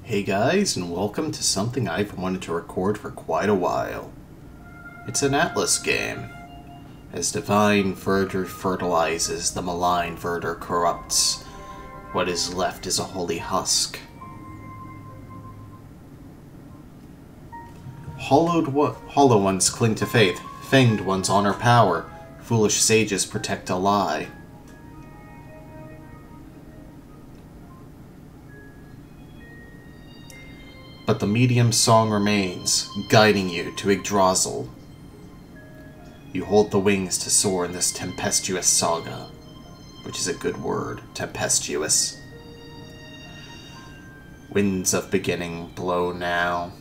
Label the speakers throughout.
Speaker 1: Hey guys, and welcome to something I've wanted to record for quite a while. It's an Atlas game. As divine verdure fertilizes, the malign verdure corrupts. What is left is a holy husk. Hollow ones cling to faith, fanged ones honor power, foolish sages protect a lie. But the medium's song remains, guiding you to Yggdrasil. You hold the wings to soar in this tempestuous saga, which is a good word, tempestuous. Winds of beginning blow now.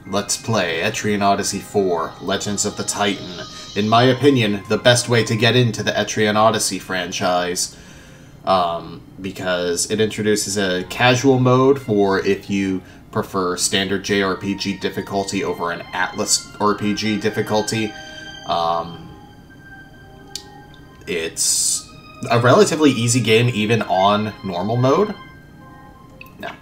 Speaker 1: Let's play Etrian Odyssey 4, Legends of the Titan. In my opinion, the best way to get into the Etrian Odyssey franchise. Because it introduces a casual mode for if you prefer standard JRPG difficulty over an Atlas RPG difficulty. It's a relatively easy game even on normal mode. No.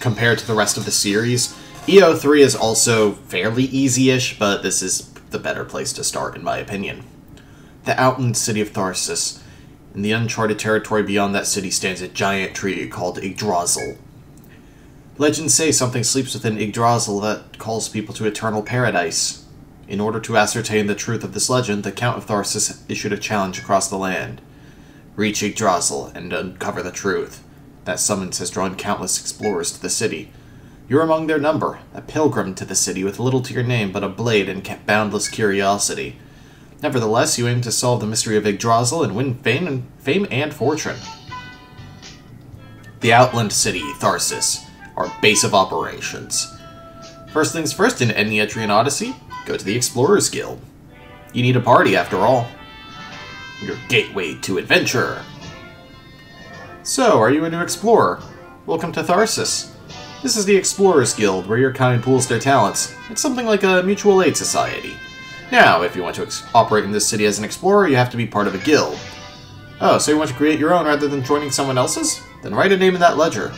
Speaker 1: Compared to the rest of the series, EO3 is also fairly easy-ish, but this is the better place to start, in my opinion. The outland city of Tharsis. In the uncharted territory beyond that city stands a giant tree called Yggdrasil. Legends say something sleeps within Yggdrasil that calls people to eternal paradise. In order to ascertain the truth of this legend, the Count of Tharsis issued a challenge across the land. Reach Yggdrasil and uncover the truth. That summons has drawn countless explorers to the city. You're among their number, a pilgrim to the city with little to your name but a blade and boundless curiosity. Nevertheless, you aim to solve the mystery of Yggdrasil and win fame and fortune. The outland city, Tharsis, our base of operations. First things first, in any Etrian Odyssey, go to the Explorers Guild. You need a party, after all. Your gateway to adventure. So, are you a new explorer? Welcome to Tharsis. This is the Explorers Guild, where your kind pools their talents. It's something like a mutual aid society. Now, if you want to operate in this city as an explorer, you have to be part of a guild. Oh, so you want to create your own rather than joining someone else's? Then write a name in that ledger.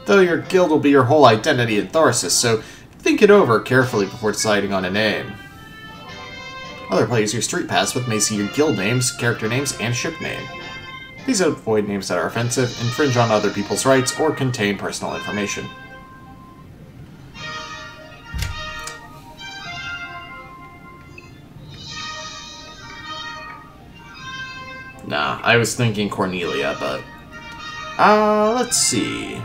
Speaker 1: Though your guild will be your whole identity in Tharsis, so think it over carefully before deciding on a name. Other players your street pass with may see your guild names, character names, and ship name. Please avoid names that are offensive, infringe on other people's rights, or contain personal information. Nah, I was thinking Cornelia, but... let's see.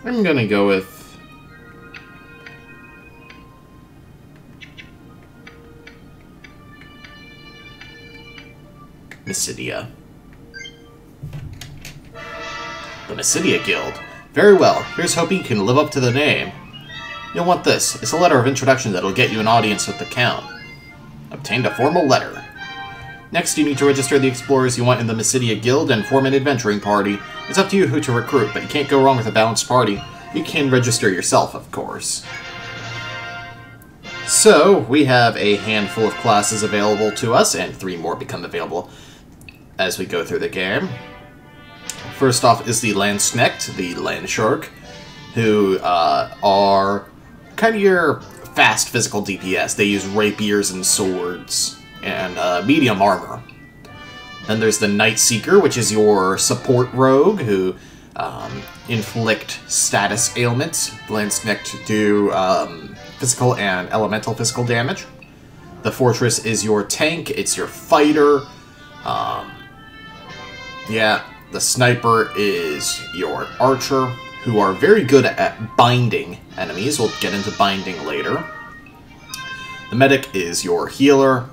Speaker 1: I'm gonna go with... Mysidia. The Mysidia Guild. Very well. Here's hoping you can live up to the name. You'll want this. It's a letter of introduction that'll get you an audience with the Count. Obtained a formal letter. Next, you need to register the explorers you want in the Mysidia Guild and form an adventuring party. It's up to you who to recruit, but you can't go wrong with a balanced party. You can register yourself, of course. So, we have a handful of classes available to us, and 3 more become available as we go through the game. First off is the Landsknecht, the Land Shark, who are kind of your fast physical DPS. They use rapiers and swords and medium armor. Then there's the Night Seeker, which is your support rogue, who inflict status ailments. The Landsknecht do physical and elemental physical damage. The Fortress is your tank, it's your fighter. The Sniper is your archer, who are very good at binding enemies. We'll get into binding later. The Medic is your healer.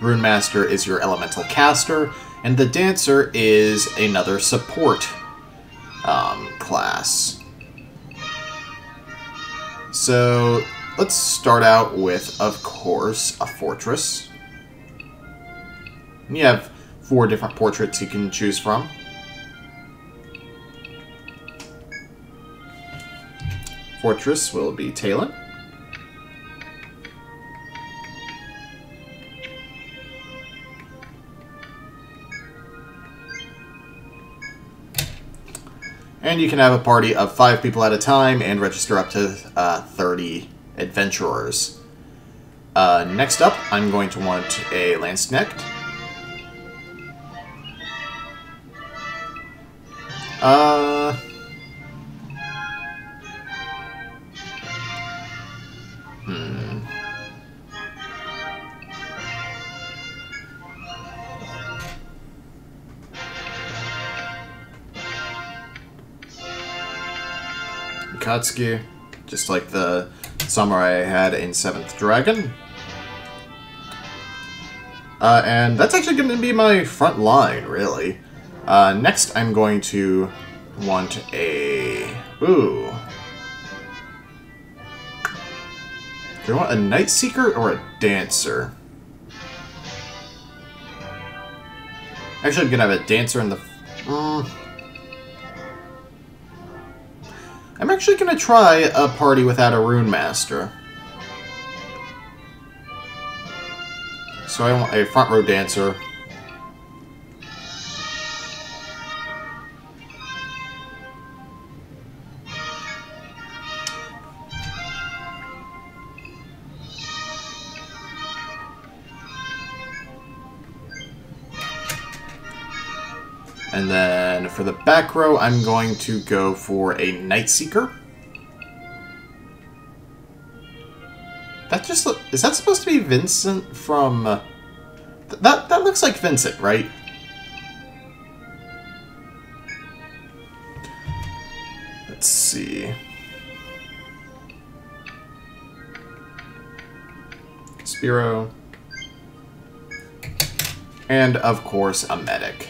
Speaker 1: Rune Master is your elemental caster, And the Dancer is another support class. So let's start out with, of course, a fortress. And you have 4 different portraits you can choose from. Fortress will be Talon. And you can have a party of 5 people at a time and register up to 30 adventurers. Next up, I'm going to want a Lance-Necked. Katsuki, just like the samurai I had in 7th Dragon. And that's actually going to be my front line, really. Next, I'm going to want a... Ooh. Do I want a Night Seeker or a Dancer? Actually, I'm going to have a Dancer in the... I'm actually going to try a party without a Rune Master. So I want a front row Dancer. And then for the back row, I'm going to go for a Night Seeker. That just is that supposed to be Vincent from... that looks like Vincent, right? Let's see. Spiro. And, of course, a Medic.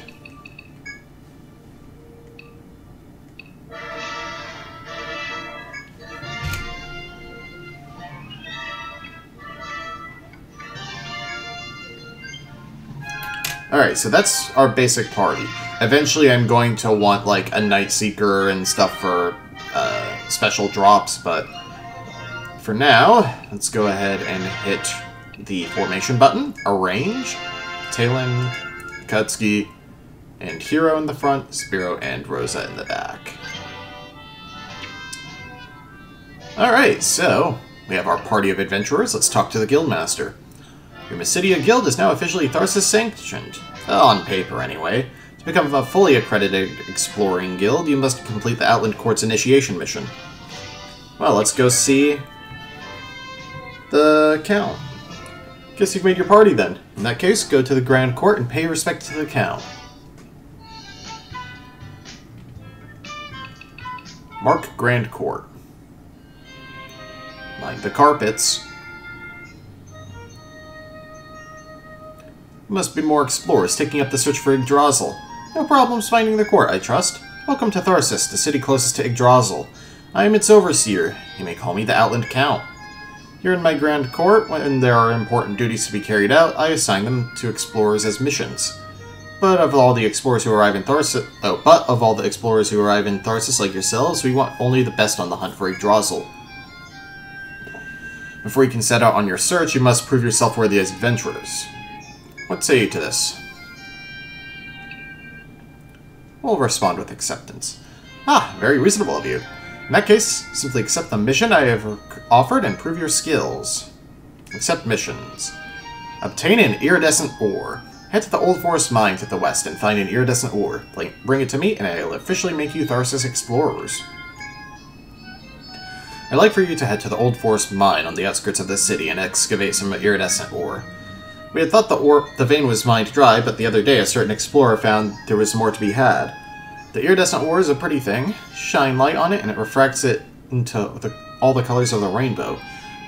Speaker 1: Alright, so that's our basic party. Eventually I'm going to want, like, a Night Seeker and stuff for special drops, but for now, let's go ahead and hit the formation button, arrange, Talon, Katsuki, and Hero in the front, Spiro and Rosa in the back. Alright, so we have our party of adventurers. Let's talk to the Guildmaster. Your Mysidia Guild is now officially Tharsis sanctioned. On paper, anyway. To become a fully accredited exploring guild, you must complete the Outland Court's initiation mission. Well, let's go see the Count. Guess you've made your party then. In that case, go to the Grand Court and pay respect to the Count. Mark Grand Court. Line the carpets. Must be more explorers taking up the search for Yggdrasil. No problems finding the court, I trust. Welcome to Tharsis, the city closest to Yggdrasil. I am its overseer. You may call me the Outland Count. Here in my Grand Court, when there are important duties to be carried out, I assign them to explorers as missions. But of all the explorers who arrive in Tharsis, like yourselves, we want only the best on the hunt for Yggdrasil. Before you can set out on your search, you must prove yourself worthy as adventurers. What say you to this? We'll respond with acceptance. Ah, very reasonable of you. In that case, simply accept the mission I have offered and prove your skills. Accept missions. Obtain an iridescent ore. Head to the Old Forest Mine to the west and find an iridescent ore. Bring it to me and I'll officially make you Tharsis explorers. I'd like for you to head to the Old Forest Mine on the outskirts of the city and excavate some iridescent ore. We had thought the vein was mined dry, but the other day a certain explorer found there was more to be had. The iridescent ore is a pretty thing. Shine light on it and it refracts it into all the colors of the rainbow.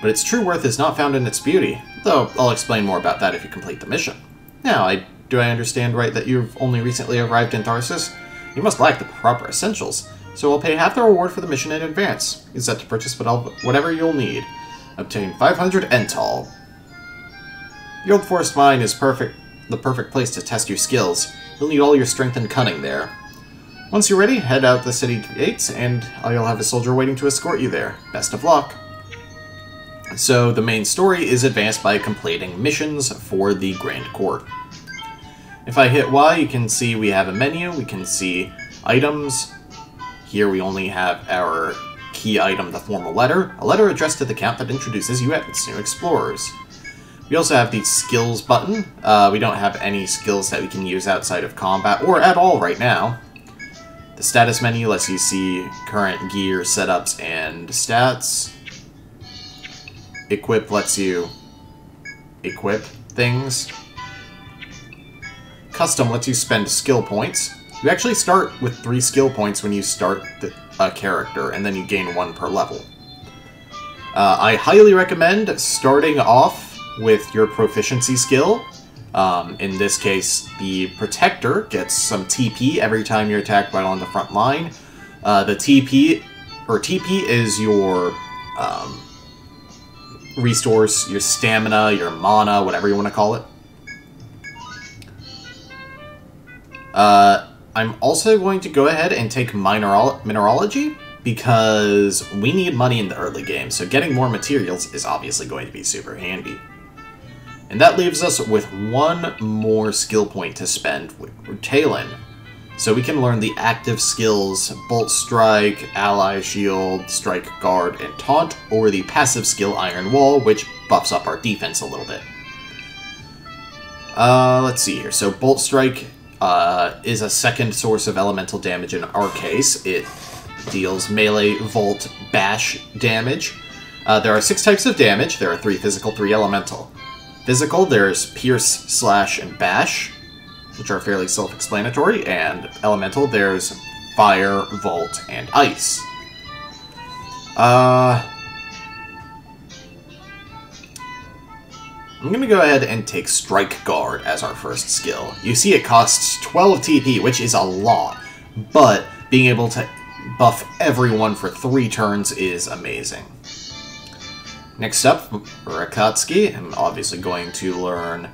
Speaker 1: But its true worth is not found in its beauty, though I'll explain more about that if you complete the mission. Now, I do I understand right that you've only recently arrived in Tharsis? You must lack the proper essentials, so I'll pay half the reward for the mission in advance. Is set to purchase whatever you'll need. Obtain 500 Ental. The Old Forest Mine is the perfect place to test your skills. You'll need all your strength and cunning there. Once you're ready, head out the city gates, and you'll have a soldier waiting to escort you there. Best of luck. So the main story is advanced by completing missions for the Grand Court. If I hit Y, you can see we have a menu, we can see items. Here we only have our key item, the formal letter, a letter addressed to the Count that introduces you as new explorers. We also have the skills button. We don't have any skills that we can use outside of combat, or at all right now. The status menu lets you see current gear, setups, and stats. Equip lets you equip things. Custom lets you spend skill points. You actually start with 3 skill points when you start a character, and then you gain 1 per level. I highly recommend starting off with your proficiency skill. In this case, the Protector gets some TP every time you're attacked right on the front line. The TP is your restores your stamina, your mana, whatever you want to call it. I'm also going to go ahead and take Mineralogy, because we need money in the early game, so getting more materials is obviously going to be super handy. And that leaves us with 1 more skill point to spend with Talon. So we can learn the active skills Bolt Strike, Ally Shield, Strike Guard, and Taunt, or the passive skill Iron Wall, which buffs up our defense a little bit. Let's see here. So Bolt Strike is a second source of elemental damage in our case. It deals melee, volt, bash damage. There are 6 types of damage. There are 3 physical, 3 elemental. Physical, there's Pierce, Slash, and Bash, which are fairly self-explanatory, and elemental, there's Fire, Volt, and Ice. I'm going to go ahead and take Strike Guard as our first skill. You see it costs 12 TP, which is a lot, but being able to buff everyone for 3 turns is amazing. Next up, Rakatsuki. I'm obviously going to learn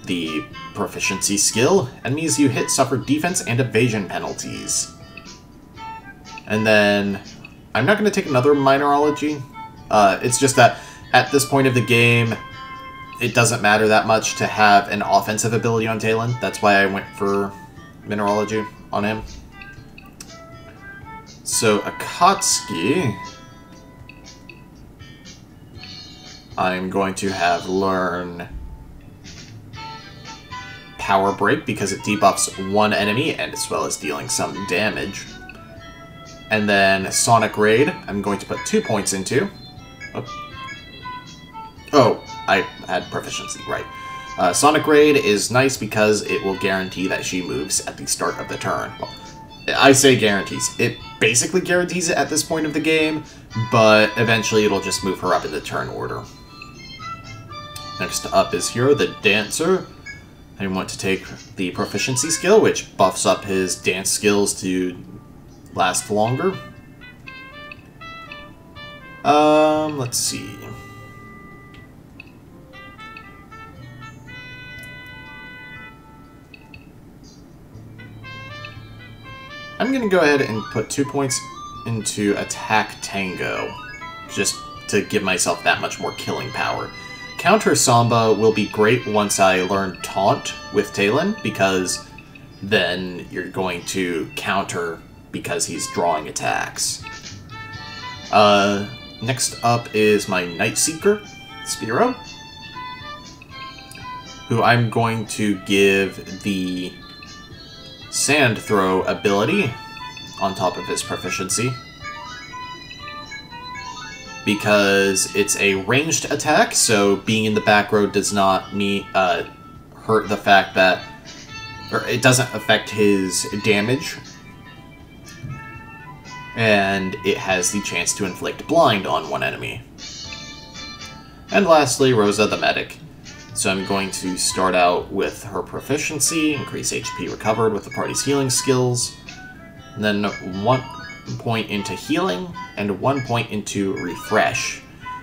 Speaker 1: the proficiency skill. Enemies you hit suffer defense and evasion penalties. And then, I'm not going to take another Mineralogy. It's just that at this point of the game, it doesn't matter that much to have an offensive ability on Talon. That's why I went for Mineralogy on him. So, Akatsuki, I'm going to have learn Power Break because it debuffs 1 enemy and as well as dealing some damage. And then Sonic Raid, I'm going to put 2 points into. Oh, I had proficiency, right. Sonic Raid is nice because it will guarantee that she moves at the start of the turn. Well, I say guarantees. It basically guarantees it at this point of the game, but eventually it'll just move her up in the turn order. Next up is Hero, the Dancer. I want to take the proficiency skill, which buffs up his dance skills to last longer. Let's see. I'm going to go ahead and put 2 points into Attack Tango, just to give myself that much more killing power. Counter Samba will be great once I learn Taunt with Talon, because then you're going to counter because he's drawing attacks. Next up is my Night Seeker, Spiro, who I'm going to give the Sand Throw ability on top of his proficiency, because it's a ranged attack, so being in the back row does not hurt the fact that, or it doesn't affect his damage, and it has the chance to inflict blind on one enemy. And lastly, Rosa the Medic. So I'm going to start out with her proficiency, increase HP recovered with the party's healing skills, and then 1 point into healing, and 1 point into refresh.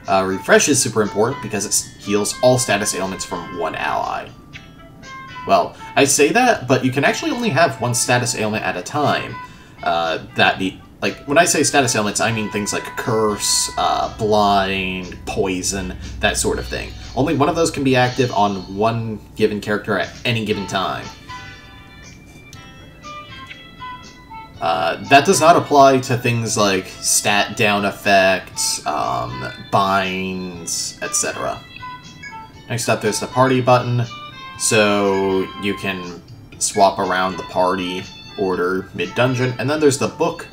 Speaker 1: Refresh is super important because it heals all status ailments from one ally. Well, I say that, but you can actually only have one status ailment at a time. Like, when I say status ailments, I mean things like curse, blind, poison, that sort of thing. Only one of those can be active on one given character at any given time. That does not apply to things like stat down effects, binds, etc. Next up, there's the party button, so you can swap around the party order mid-dungeon. And then there's the book,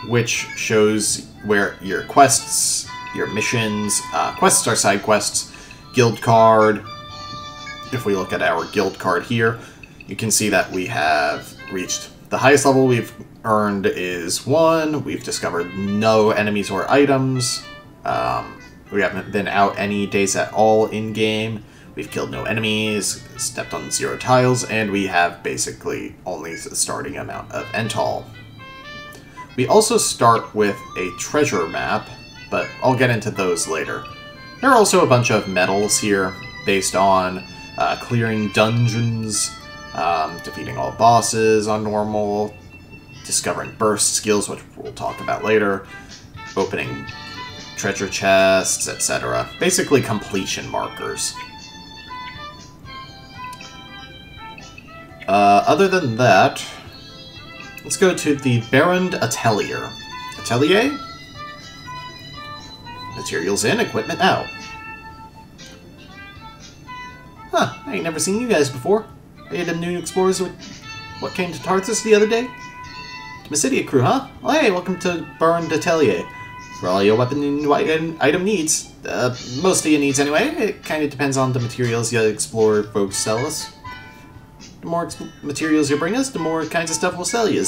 Speaker 1: which shows where your quests, your missions, quests are side quests, guild card. If we look at our guild card here, you can see that we have reached the highest level we've earned is 1. We've discovered no enemies or items. We haven't been out any days at all in-game. We've killed no enemies, stepped on 0 tiles, and we have basically only the starting amount of Entall. We also start with a treasure map, but I'll get into those later. There are also a bunch of medals here based on clearing dungeons, defeating all bosses on normal, discovering burst skills, which we'll talk about later, opening treasure chests, etc. Basically completion markers. Other than that, let's go to the Baron Atelier. Atelier? Materials in, equipment out. Huh, I ain't never seen you guys before. Are you them new explorers with what came to Tharsis the other day? Mysidia crew, huh? Well, hey, welcome to Baron Atelier. For all your weapon and item needs. Most of your needs anyway. It kind of depends on the materials you explorer folks sell us. The more materials you bring us, the more kinds of stuff we'll sell you.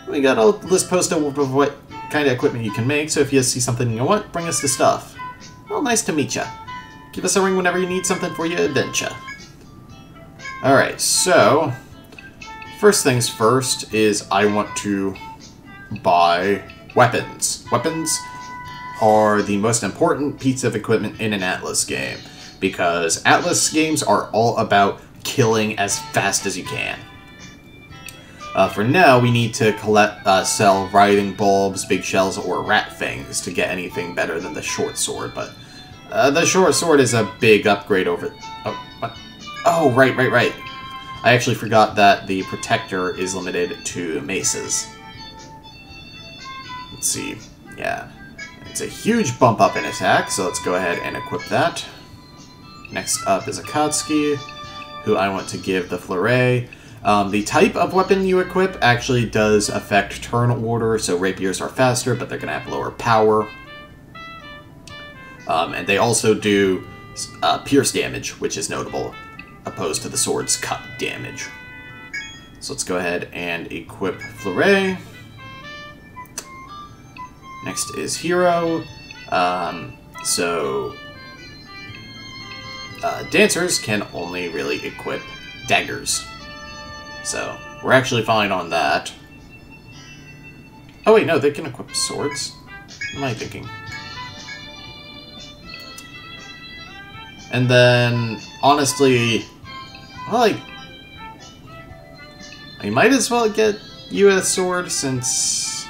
Speaker 1: We got a list posted of what kind of equipment you can make, so if you see something you want, bring us the stuff. Well, nice to meet ya. Give us a ring whenever you need something for your adventure. Alright, so first things first is I want to buy weapons. Weapons are the most important piece of equipment in an Atlas game, because Atlas games are all about killing as fast as you can. For now, we need to sell writhing bulbs, big shells, or rat fangs to get anything better than the short sword, but the short sword is a big upgrade over... Oh, what? Oh, right. I actually forgot that the protector is limited to maces. Let's see. Yeah. It's a huge bump up in attack, so let's go ahead and equip that. Next up is Akatsuki, who I want to give the Fleuret. The type of weapon you equip actually does affect turn order, so rapiers are faster, but they're going to have lower power. And they also do pierce damage, which is notable, opposed to the sword's cut damage. So let's go ahead and equip Fleuret. Next is Hero. Dancers can only really equip daggers. So, we're actually fine on that. Oh wait, no, they can equip swords. What am I thinking? And then, honestly, well, I might as well get you a sword since...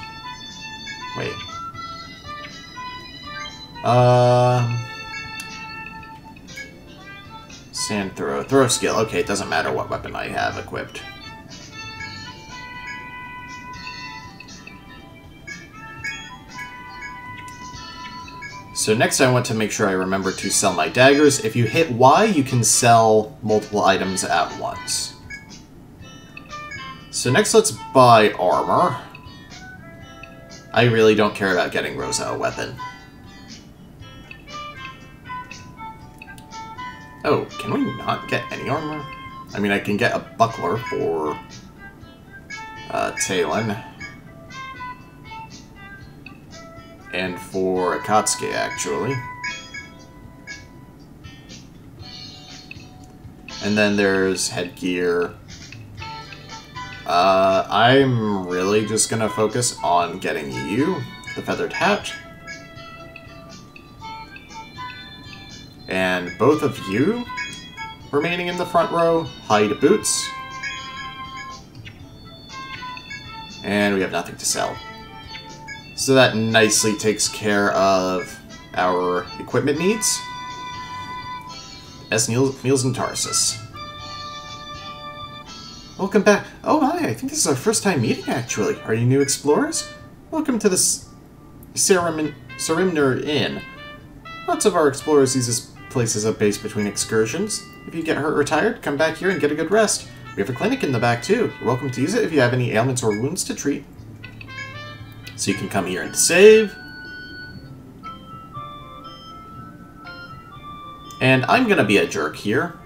Speaker 1: Wait. Sand throw. Throw skill. Okay, it doesn't matter what weapon I have equipped. So next I want to make sure I remember to sell my daggers. If you hit Y, you can sell multiple items at once. So next let's buy armor. I really don't care about getting Rosa a weapon. Oh, can we not get any armor? I mean, I can get a buckler for Talon. And for Akatsuki, actually. And then there's headgear. I'm really just gonna focus on getting you the feathered hat. And both of you remaining in the front row, hide boots. And we have nothing to sell. So that nicely takes care of our equipment needs. Meals in Tharsis. Welcome back. Oh my, I think this is our first time meeting, actually. Are you new explorers? Welcome to the Sarimner Inn. Lots of our explorers use this place as a base between excursions. If you get hurt or tired, come back here and get a good rest. We have a clinic in the back, too. You're welcome to use it if you have any ailments or wounds to treat. So you can come here and save. And I'm gonna be a jerk here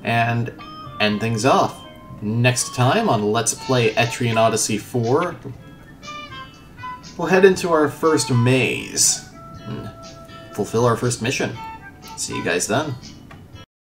Speaker 1: and end things off. Next time on Let's Play Etrian Odyssey 4, we'll head into our first maze and fulfill our first mission. See you guys then.